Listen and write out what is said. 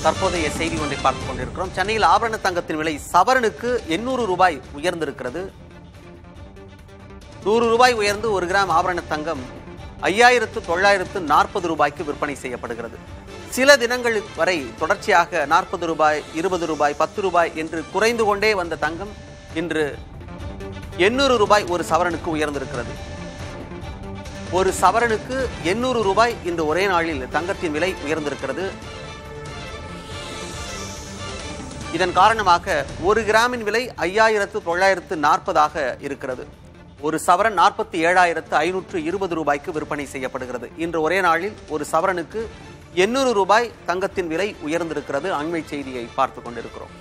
தற்போதைய செய்தி ஒன்றை பார்த்துக் கொண்டிருக்கிறோம். சென்னையில் ஆபரண தங்கத்தின் விலை சவரனுக்கு 800 ரூபாய் உயர்ந்திருக்கிறது. 100 ரூபாய் உயர்ந்து 1 கிராம் ஆபரண தங்கம் 5940 ரூபாய்க்கு விற்பனை செய்யப்படுகிறது. சில தினங்கள் வரை தொடர்ச்சியாக 40 ரூபாய், 20 ரூபாய், 10 ரூபாய் என்று குறைந்து கொண்டே வந்த தங்கம் இன்று 800 ரூபாய் ஒரு சவரனுக்கு உயர்ந்திருக்கிறது. ஒரு சவரனுக்கு 800 ரூபாய் இந்த ஒரே நாளில் தங்கத்தின் விலை உயர்ந்திருக்கிறது. இதன் காரணமாக 1 கிராமின் விலை 5940 இருக்கிறது. ஒரு சவரன் 47,520 ரூபாய்க்கு விற்பனை செய்யப்படுகிறது. இன்று ஒரே நாளில் ஒரு சவரனுக்கு 800 ரூபாய் தங்கத்தின் விலை உயர்ந்திருக்கிறது. அண்மை செய்தியை பார்த்துக் கொண்டிருக்கிறோம்.